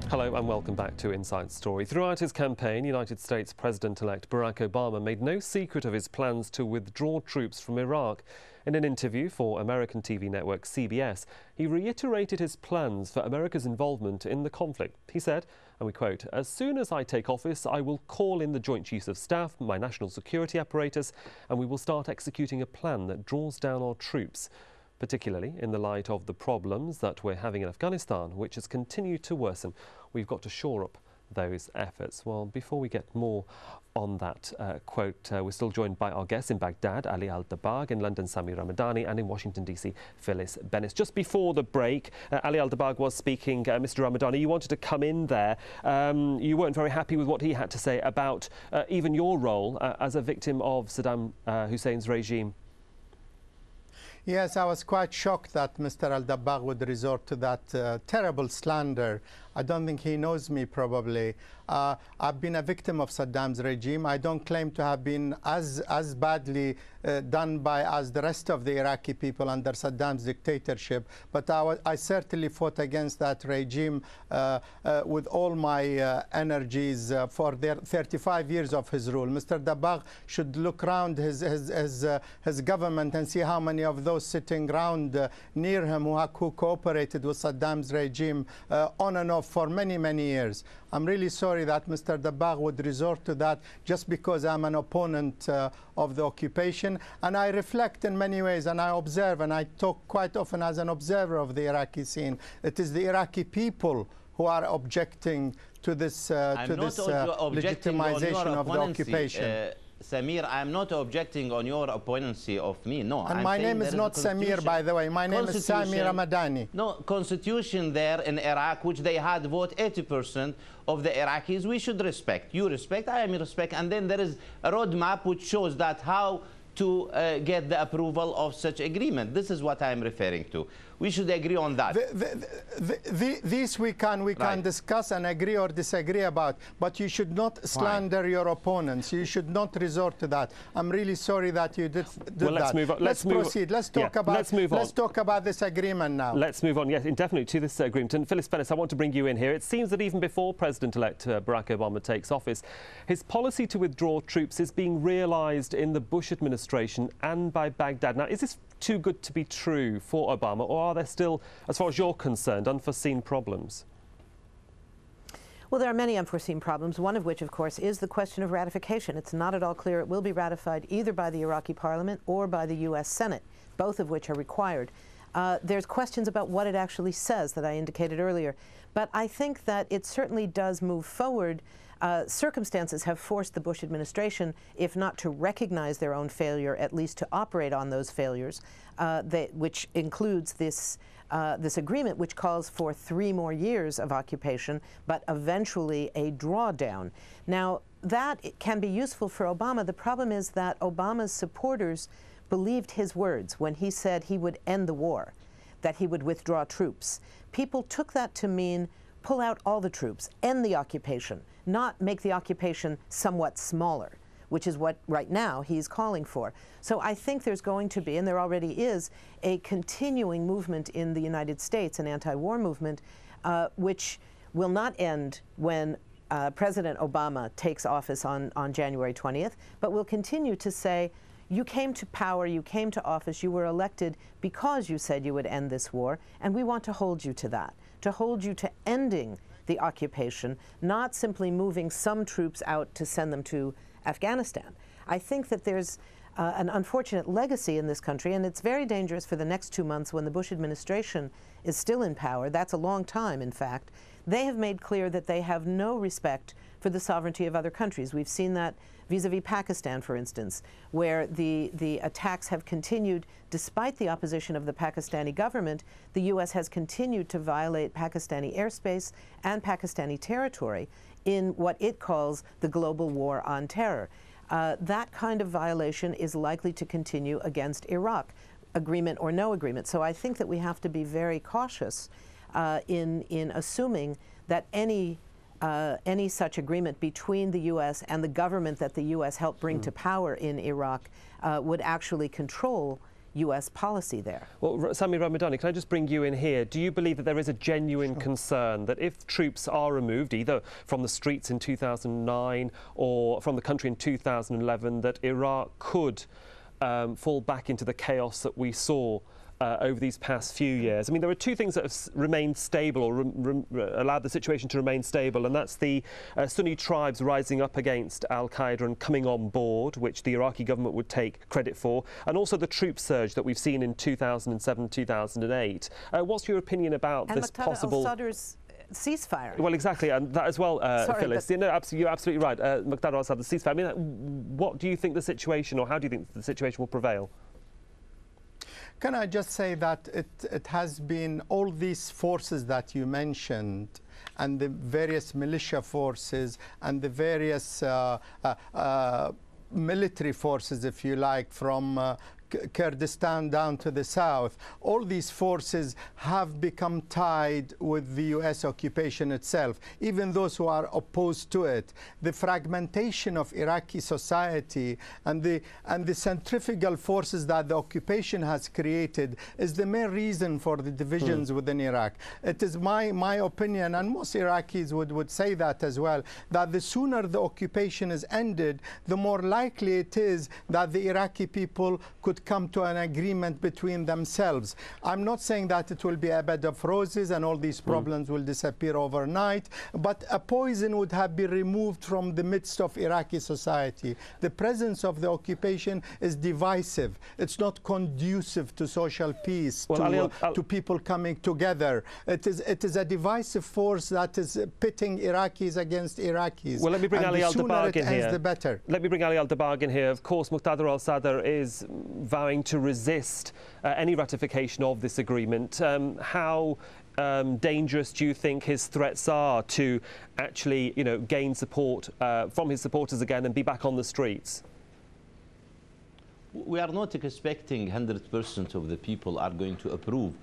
Hello and welcome back to Inside Story. Throughout his campaign, United States President-elect Barack Obama made no secret of his plans to withdraw troops from Iraq. In an interview for American TV network CBS, he reiterated his plans for America's involvement in the conflict. He said, and we quote, "As soon as I take office, I will call in the Joint Chiefs of Staff, my national security apparatus, and we will start executing a plan that draws down our troops, particularly in the light of the problems that we're having in Afghanistan, which has continued to worsen. We've got to shore up those efforts." Well, before we get more on that quote, we're still joined by our guests in Baghdad, Ali Al-Dabagh, in London, Sami Ramadani, and in Washington, D.C., Phyllis Bennis. Just before the break, Ali Al-Dabagh was speaking. Mr. Ramadani, you wanted to come in there. You weren't very happy with what he had to say about even your role as a victim of Saddam Hussein's regime. Yes, I was quite shocked that Mr. Al-Dabagh would resort to that terrible slander. I don't think he knows me, probably. I've been a victim of Saddam's regime. I don't claim to have been as badly done by as the rest of the Iraqi people under Saddam's dictatorship, but I certainly fought against that regime with all my energies for their 35 years of his rule. Mr. Dabagh should look around his government and see how many of those sitting around near him who cooperated with Saddam's regime on and off for many, many years. I'm really sorry that Mr. Dabagh would resort to that just because I'm an opponent of the occupation. And I reflect in many ways, and I observe, and I talk quite often as an observer of the Iraqi scene. It is the Iraqi people who are objecting to this legitimization of the occupation. Samir, I'm not objecting on your opponency of me, no. And my name is not Samir, by the way. My name is Sami Ramadani. No, constitution there in Iraq, which they had vote 80% of the Iraqis, we should respect. You respect, I am respect. And then there is a roadmap which shows that how to get the approval of such agreement. This is what I am referring to. We should agree on that. These we can discuss and agree or disagree about, but you should not slander your opponents. You should not resort to that. I'm really sorry that you did well, let's that. Move on. Let's proceed. Let's talk about. Let's talk about this agreement now. Let's move on. Yes, indefinitely to this agreement. And Phyllis Bennis, I want to bring you in here. It seems that even before President-elect Barack Obama takes office, his policy to withdraw troops is being realised in the Bush administration and by Baghdad. Now, is this too good to be true for Obama, or are there still, as far as you're concerned, unforeseen problems? Well, there are many unforeseen problems, one of which, of course, is the question of ratification. It's not at all clear it will be ratified either by the Iraqi parliament or by the U.S. Senate, both of which are required. There's questions about what it actually says that I indicated earlier, but I think that it certainly does move forward. Circumstances have forced the Bush administration, if not to recognize their own failure, at least to operate on those failures, which includes this agreement, which calls for 3 more years of occupation, but eventually a drawdown. Now, that can be useful for Obama. The problem is that Obama's supporters believed his words when he said he would end the war, that he would withdraw troops. People took that to mean pull out all the troops, end the occupation, not make the occupation somewhat smaller, which is what right now he's calling for. So I think there's going to be, and there already is, a continuing movement in the United States, an anti-war movement, which will not end when President Obama takes office on January 20th, but will continue to say, you came to power, you came to office, you were elected because you said you would end this war, and we want to hold you to that, to hold you to ending the occupation, not simply moving some troops out to send them to Afghanistan. I think that there's an unfortunate legacy in this country, and it's very dangerous for the next 2 months when the Bush administration is still in power. That's a long time, in fact. They have made clear that they have no respect for the sovereignty of other countries. We've seen that vis-a-vis Pakistan, for instance, where the attacks have continued despite the opposition of the Pakistani government. The U.S. has continued to violate Pakistani airspace and Pakistani territory in what it calls the global war on terror. That kind of violation is likely to continue against Iraq, agreement or no agreement. So I think that we have to be very cautious in assuming that any such agreement between the U.S. and the government that the U.S. helped bring to power in Iraq would actually control U.S. policy there. Well, Sami Ramadani, can I just bring you in here? Do you believe that there is a genuine concern that if troops are removed, either from the streets in 2009 or from the country in 2011, that Iraq could fall back into the chaos that we saw over these past few years? I mean, there are two things that have remained stable or allowed the situation to remain stable, and that's the Sunni tribes rising up against al-Qaeda and coming on board, which the Iraqi government would take credit for, and also the troop surge that we've seen in 2007, 2008. What's your opinion about this possible... ceasefire? Well, exactly, and that as well, Phyllis. You know, you're absolutely right. Muqtada al-Sadr, the ceasefire. I mean, what do you think the situation, or how do you think the situation will prevail? Can I just say that it has been all these forces that you mentioned, and the various militia forces and the various military forces, if you like, from Kurdistan down to the south, all these forces have become tied with the U.S. occupation itself, even those who are opposed to it. The fragmentation of Iraqi society and the centrifugal forces that the occupation has created is the main reason for the divisions within Iraq. It is my opinion, and most Iraqis would say that as well, that the sooner the occupation is ended, the more likely it is that the Iraqi people could come to an agreement between themselves. I'm not saying that it will be a bed of roses and all these problems will disappear overnight, but a poison would have been removed from the midst of Iraqi society. The presence of the occupation is divisive. It's not conducive to social peace, to people coming together. It is a divisive force that is pitting Iraqis against Iraqis. Well, let me bring Ali al-Dabagh in here. The better. Let me bring Ali al-Dabagh in here. Of course, Muqtada al-Sadr is vowing to resist any ratification of this agreement. How dangerous do you think his threats are to actually, gain support from his supporters again and be back on the streets? We are not expecting 100% of the people are going to approve.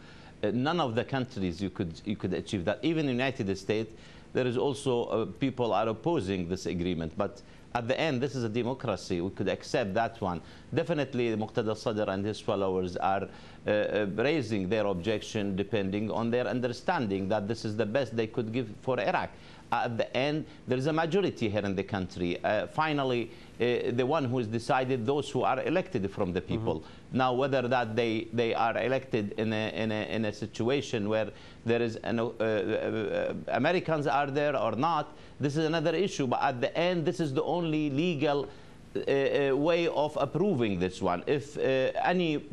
None of the countries you could achieve that. Even in the United States, there is also people are opposing this agreement. But at the end, this is a democracy. We could accept that one. Definitely, Muqtada al-Sadr and his followers are raising their objection depending on their understanding that this is the best they could give for Iraq. At the end, there is a majority here in the country. Finally, the one who is decided, those who are elected from the people. Now, whether that they are elected in a situation where there is Americans are there or not, this is another issue. But at the end, this is the only legal way of approving this one. If any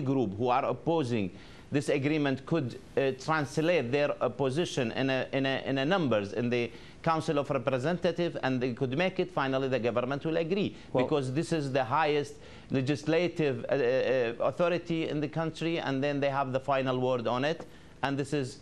group who are opposing this agreement could translate their position in a numbers in the Council of Representatives, and they could make it, finally the government will agree. Well, because this is the highest legislative authority in the country, and then they have the final word on it, and this is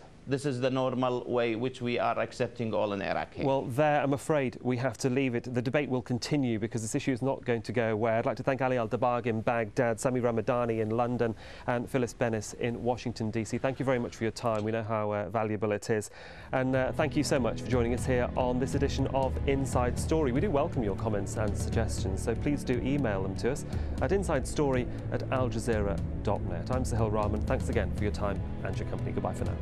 the normal way which we are accepting all in Iraq here. Well, there, I'm afraid we have to leave it. The debate will continue because this issue is not going to go away. I'd like to thank Ali al-Dabagh in Baghdad, Sami Ramadani in London, and Phyllis Bennis in Washington, D.C. Thank you very much for your time. We know how valuable it is. And thank you so much for joining us here on this edition of Inside Story. We do welcome your comments and suggestions, so please do email them to us at insidestory@aljazeera.net. I'm Sahil Rahman. Thanks again for your time and your company. Goodbye for now.